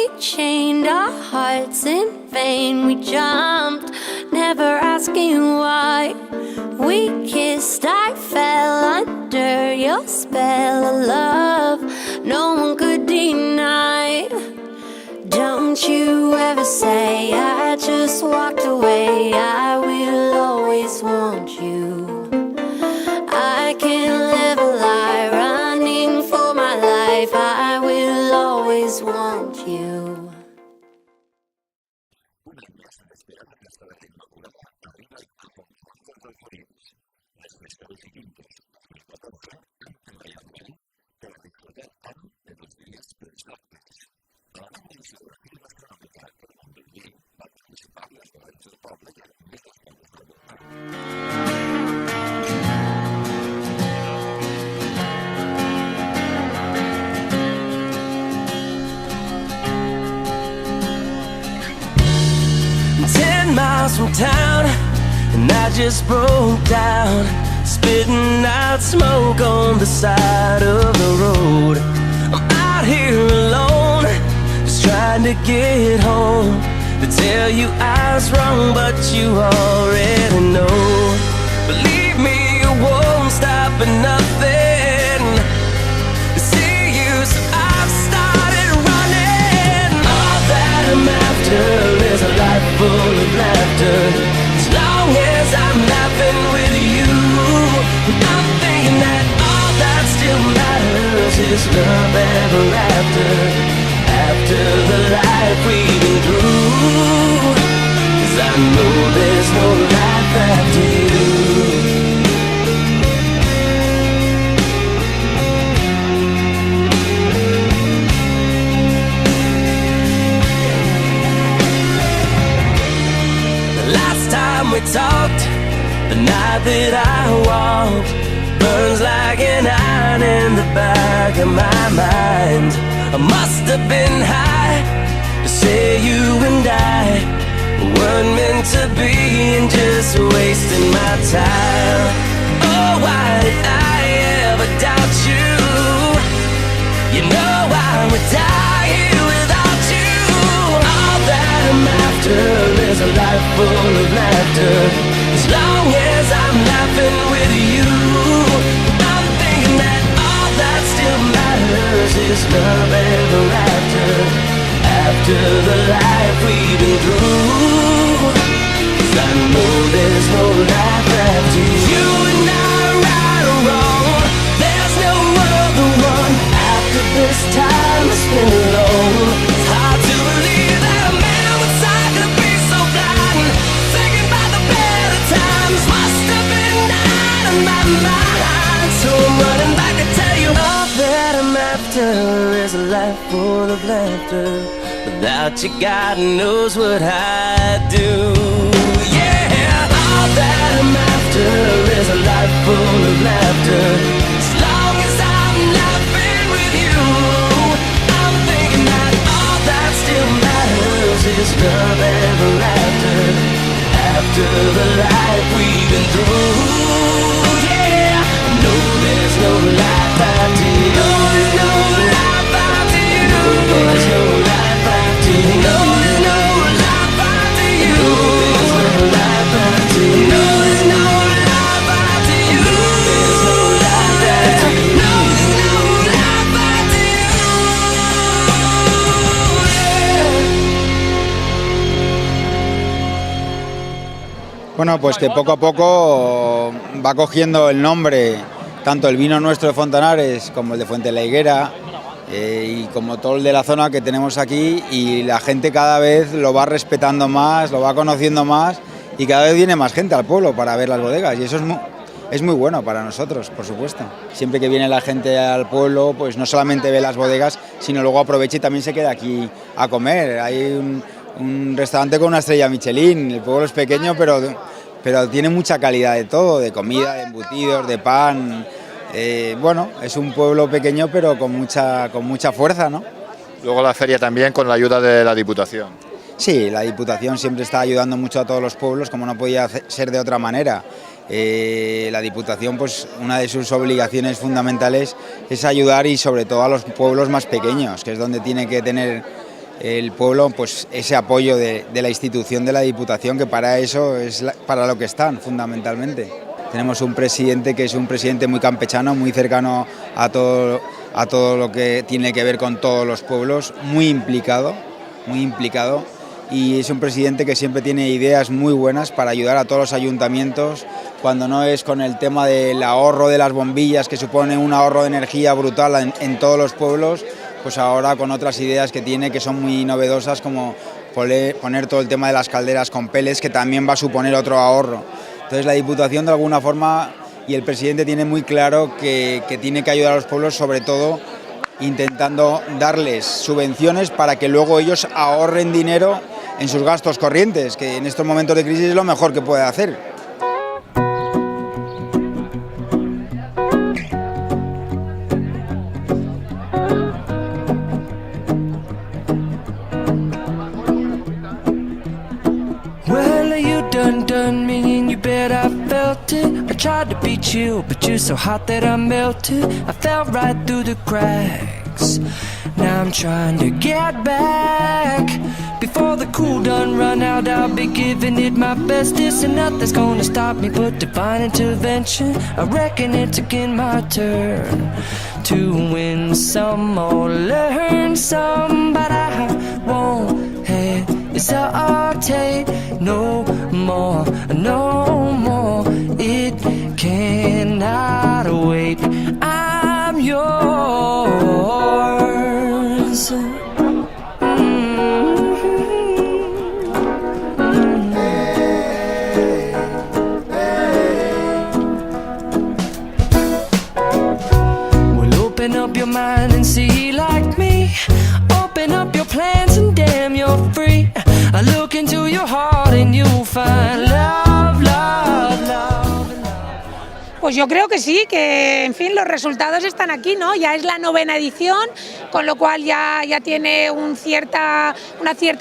We chained our hearts in vain. We jumped, never asking why. We kissed, I fell under your spell of love no one could deny. Don't you ever say I just walked away. I will always want you. I can't live a lie running for my life. I will always want you. From town, and I just broke down, spitting out smoke on the side of the road. I'm out here alone, just trying to get home, to tell you I was wrong, but you already know. Believe me, it won't stop at nothing to see you, so I've started running. All that I'm after is a life full of laughter. As long as I'm laughing with you, I'm thinking that all that still matters is love ever after. After the life we've been through, 'cause I know there's no life after you. We talked, the night that I walked burns like an iron in the back of my mind. I must have been high to say you and I weren't meant to be, and just wasting my time. Oh, why did I ever doubt you? You know I would die here without you. All that I'm after is a life full of laughter. As long as I'm laughing with you, I'm thinking that all that still matters is love ever after. After the life we've been through, 'cause I know there's no life after you. And I, right or wrong, there's no other one. After this time I spent alone, it's hard to believe that a man would decide to be so blind. Thinking about the better times must have been out of my mind. So I'm running back to tell you all that I'm after is a life full of laughter. Without you, God knows what I'd do. Yeah, all that I'm after is a life full of laughter. As long as I'm laughing with you, I'm thinking that all that still matters is love ever after. After the life we've been through, yeah, no, there's no life after you. No, there's no life after you. No, there's no life after you. No, there's no life after you. No, there's no life after you. No, there's no life after you. No, there's no life after you. No, there's no life after you. Bueno, pues que poco a poco va cogiendo el nombre, tanto el vino nuestro de Fontanares como el de Fuente la Higuera, y como todo el de la zona que tenemos aquí, y la gente cada vez lo va respetando más, lo va conociendo más, y cada vez viene más gente al pueblo para ver las bodegas, y eso es muy bueno para nosotros, por supuesto. Siempre que viene la gente al pueblo, pues no solamente ve las bodegas, sino luego aprovecha y también se queda aquí a comer. Hay un restaurante con una estrella Michelin, el pueblo es pequeño, pero tiene mucha calidad de todo, de comida, de embutidos, de pan. Bueno, es un pueblo pequeño pero con mucha fuerza, ¿no? Luego la feria también con la ayuda de la Diputación. Sí, la Diputación siempre está ayudando mucho a todos los pueblos, como no podía ser de otra manera. La Diputación, pues una de sus obligaciones fundamentales es ayudar, y sobre todo a los pueblos más pequeños, que es donde tiene que tener el pueblo pues ese apoyo de la institución de la Diputación, que para eso es para lo que están fundamentalmente. Tenemos un presidente que es un presidente muy campechano, muy cercano a todo lo que tiene que ver con todos los pueblos, muy implicado, y es un presidente que siempre tiene ideas muy buenas para ayudar a todos los ayuntamientos, cuando no es con el tema del ahorro de las bombillas, que supone un ahorro de energía brutal en todos los pueblos, pues ahora con otras ideas que tiene que son muy novedosas, como poner todo el tema de las calderas con pellets, que también va a suponer otro ahorro. Entonces la Diputación de alguna forma y el presidente tiene muy claro que tiene que ayudar a los pueblos, sobre todo intentando darles subvenciones para que luego ellos ahorren dinero en sus gastos corrientes, que en estos momentos de crisis es lo mejor que puede hacer. Done me and you bet I felt it. I tried to be chill, but you're so hot that I melted. I fell right through the cracks. Now I'm trying to get back. Before the cool done run out, I'll be giving it my bestest, and nothing's gonna stop me but divine intervention. I reckon it's again my turn to win some or learn some, but I won't hesitate no more, no more. It cannot wait. I'm yours. Well, open up your mind and see like me. Open up your plans and damn, you're free. I look into your heart and you'll find love, love, love. Pues yo creo que sí, que en fin los resultados están aquí, ¿no? Ya es la 9ª edición, con lo cual ya tiene una cierta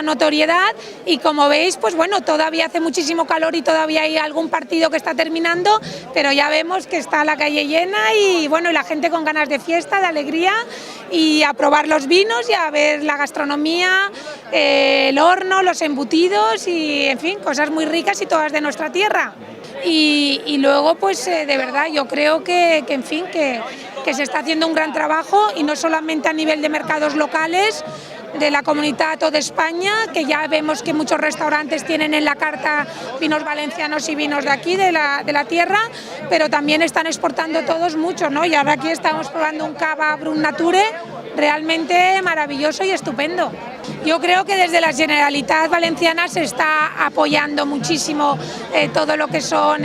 notoriedad, y como veis, pues bueno, todavía hace muchísimo calor y todavía hay algún partido que está terminando, pero ya vemos que está la calle llena y bueno, y la gente con ganas de fiesta, de alegría, y a probar los vinos y a ver la gastronomía, el horno, los embutidos y en fin, cosas muy ricas y todas de nuestra tierra. Y luego pues de verdad yo creo que en fin que se está haciendo un gran trabajo, y no solamente a nivel de mercados locales de la comunidad o de España, que ya vemos que muchos restaurantes tienen en la carta vinos valencianos y vinos de aquí, de la tierra, pero también están exportando todos mucho, ¿no? Y ahora aquí estamos probando un cava Brut Nature realmente maravilloso y estupendo. Yo creo que desde la Generalitat Valenciana se está apoyando muchísimo todo lo que son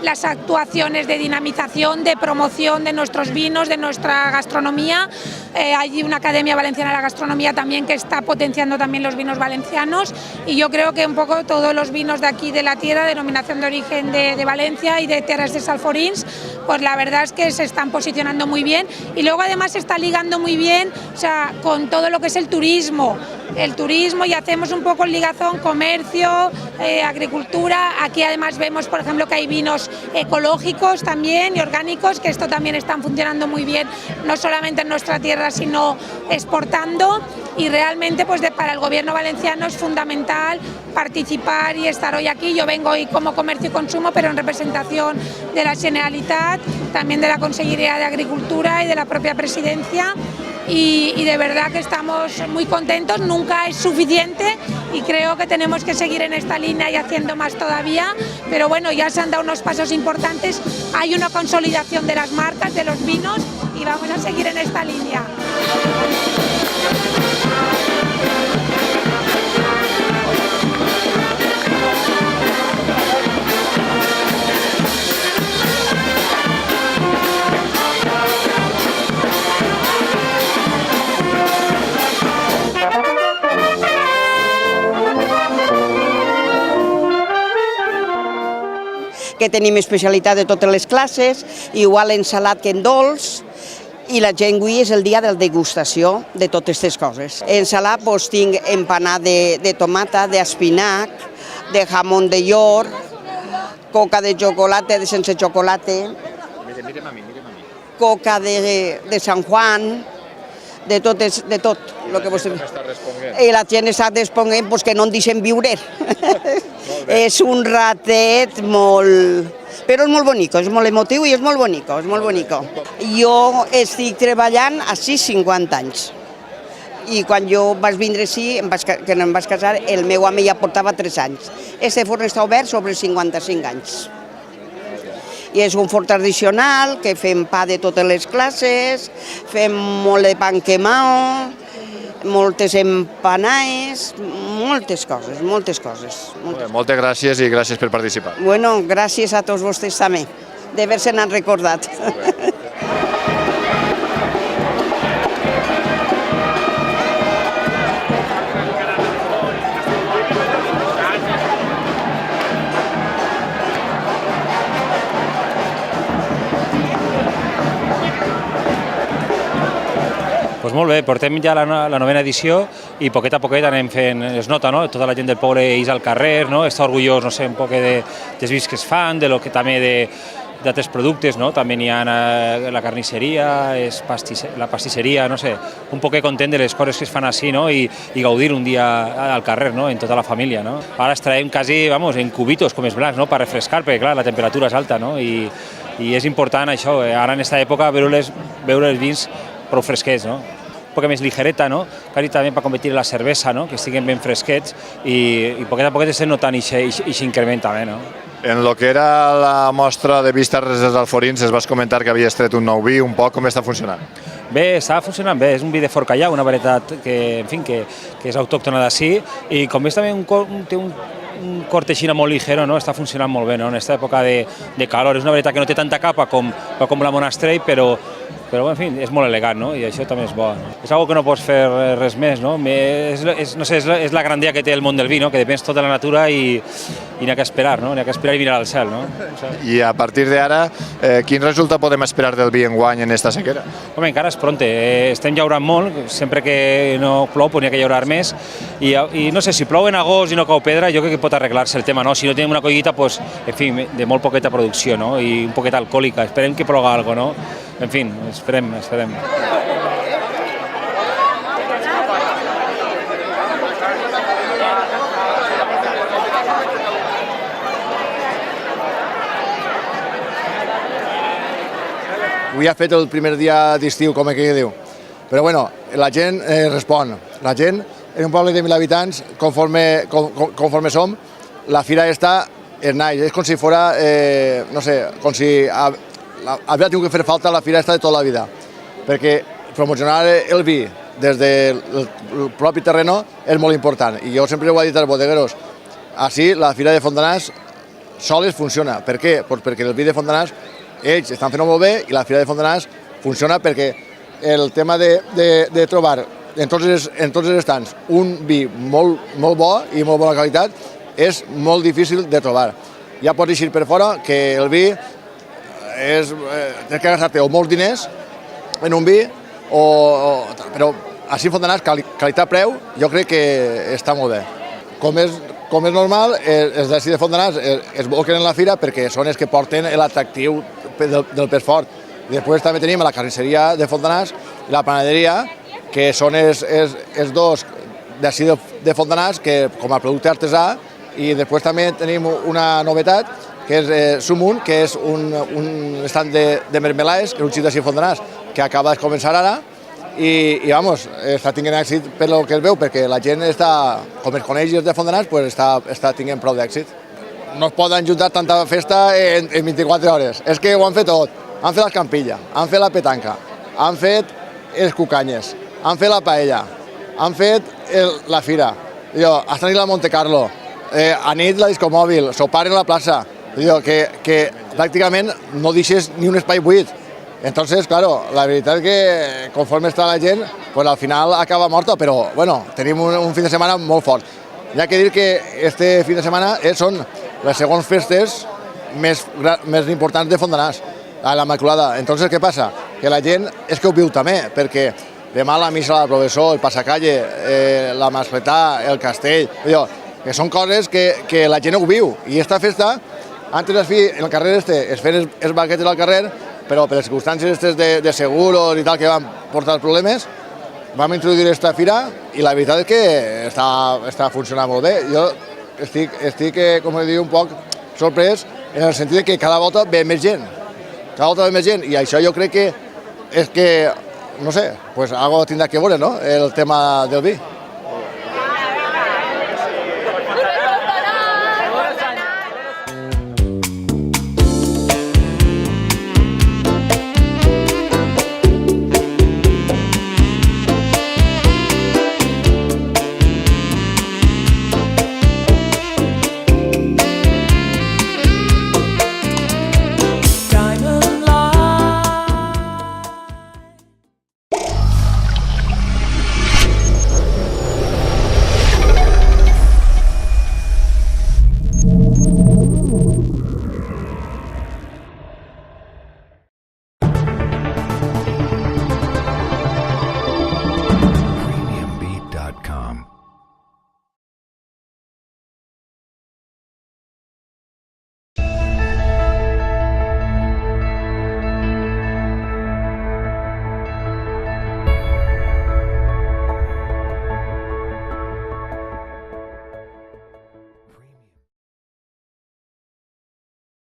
las actuaciones de dinamización, de promoción de nuestros vinos, de nuestra gastronomía. Hay una Academia Valenciana de la Gastronomía también que está potenciando también los vinos valencianos, y yo creo que un poco todos los vinos de aquí de la tierra, denominación de origen de Valencia y de Terres de Salforins, pues la verdad es que se están posicionando muy bien, y luego además se está ligando muy bien, o sea, con todo lo que es el turismo, y hacemos un poco el ligazón comercio, agricultura. Aquí además vemos, por ejemplo, que hay vinos ecológicos también y orgánicos, que esto también están funcionando muy bien, no solamente en nuestra tierra, sino exportando, y realmente pues para el gobierno valenciano es fundamental participar y estar hoy aquí. Yo vengo hoy como comercio y consumo, pero en representación de la Generalitat, también de la Consellería de Agricultura y de la propia presidencia. Y de verdad que estamos muy contentos, nunca es suficiente y creo que tenemos que seguir en esta línea y haciendo más todavía, pero bueno, ya se han dado unos pasos importantes, hay una consolidación de las marcas, de los vinos, y vamos a seguir en esta línea. Que tenim especialitat de totes les classes, igual en salat que en dolç, i la gent avui és el dia de la degustació de totes aquestes coses. En salat doncs, tinc empanat de tomata, d'espinac, de jamón de york, coca de chocolate, de sense chocolate, coca de San Juan, de tot, el que vostè... I la gent està responent pues, que no en deixen viure. És un ratet molt... Però és molt bonic, és molt emotiu i és molt bonic, és molt bonic. Jo estic treballant a 50 anys. I quan jo vaig vindre així, que em vaig casar, el meu home ja portava 3 anys. Este forn està obert sobre 55 anys. I és un forn tradicional, que fem pa de totes les classes, fem molt de pan quemao, moltes empanades, moltes coses, moltes coses. Moltes gràcies i gràcies per participar. Bueno, gràcies a tots vostès també, d'haver-se'n recordat. Doncs molt bé, portem ja la novena edició i poquet a poquet anem fent, es nota, no? Tota la gent del poble és al carrer, no? Està orgullós, no sé, un poc dels vins que es fan, de lo que també d'altres productes, no? També n'hi ha la carnisseria, la pastisseria, no sé, un poquet content de les coses que es fan així, no? I gaudir un dia al carrer, no? En tota la família, no? Ara es traiem quasi, vamos, en cubitos, com és blancs, no? Per refrescar, perquè clar, la temperatura és alta, no? I és important això, ara en aquesta època veure els vins prou fresquets, no? Un poc més ligereta, no? Quasi també per competir la cervesa, no? Que estiguen ben fresquets i poquet a poquet estem notant aquest increment també, no? En lo que era la mostra de vistes dels alforins es vas comentar que havies tret un nou vi, un poc, com està funcionant? Bé, està funcionant bé, és un vi de Forcallà, una varietat que és autòctona d'ací i com veus també té un cortexina molt ligero, no? Està funcionant molt bé, no? En aquesta època de calor, és una varietat que no té tanta capa com la Monastrell, però en fi, és molt elegant, no? I això també és bo. És una que no pots fer res més, no? És la grandia que té el món del vi, no? Que depèn tot de la natura i n'hi ha que esperar, no? N'hi ha que esperar i mirar al cel, no? I a partir d'ara, quin resultat podem esperar del vi enguany en esta sequera? Home, encara és pronte. Estem llaurant molt, sempre que no plou n'hi ha que llaurar més i no sé, si plou en agost i no cau pedra, jo crec que pot arreglar-se el tema, no? Si no tenim una collita, pues, en fi, de molt poqueta producció, no? I un poquet alcohòlica. Esperem que ploga algo, no? En fi, esperem. Avui ha fet el primer dia d'estiu, com que diu. Però bueno, la gent respon. La gent, en un poble de 1.000 habitants, conforme som, la fira esta es naix. És com si fora, no sé, com si havia tingut que fer falta la fira esta de tota la vida. Perquè promocionar el vi des del propi terreno és molt important. I jo sempre ho he dit als bodegueros. Així la fira de Fontanars sols funciona. Per què? Pues perquè el vi de Fontanars ells estan fent molt bé i la fira de Fontanars funciona perquè el tema de trobar en tots els estants un vi molt bo i molt bona qualitat és molt difícil de trobar. Ja pots eixir per fora que el vi tens que gastar-te o molts diners en un vi, però així Fontanars, qualitat-preu, jo crec que està molt bé. Com és normal, els d'ací de Fontanars es bolquen en la fira perquè són els que porten l'atractiu del pes fort. Després també tenim la carnisseria de Fontanars i la panaderia, que són els dos d'ací de Fontanars que com a producte artesà, i després també tenim una novetat que és Sumun, que és un estand de mermelades, que és un xic d'ací de Fontanars, que acaba de començar ara, i vamos, està tinguent èxit per el que es veu, perquè la gent està, com es coneix de Fontanars, pues està tinguent prou d'èxit. No es poden juntar tanta festa en 24 hores, és que ho han fet tot. Han fet l'escampilla, han fet la petanca, han fet els cucanyes, han fet la paella, han fet la fira, hasta nit la Monte Carlo, a nit la discomòbil, sopar en la plaça, que pràcticament no deixes ni un espai buit. Entonces, claro, la veritat és que conforme està la gent, pues al final acaba morta, però bueno, tenim un fin de setmana molt fort. Hi ha que dir que este fin de setmana són les segons festes més importants de Fontanars, a la Immaculada. Entonces, què passa? Que la gent és que ho viu també, perquè demà la missa del professor, el passacalle, la mascletà, el castell, que són coses que la gent ho viu. I aquesta festa, antes es feia en el carrer es feien els banquetes al carrer, però per les circumstàncies de seguros i tal que van portar problemes, vam introduir aquesta fira i la veritat és que està funcionant molt bé. Jo estic com diu, un poc sorprès en el sentit que cada volta ve més gent. Cada volta ve més gent i això jo crec que és que, no sé, pues algo tindrà que veure, no?, el tema del vi.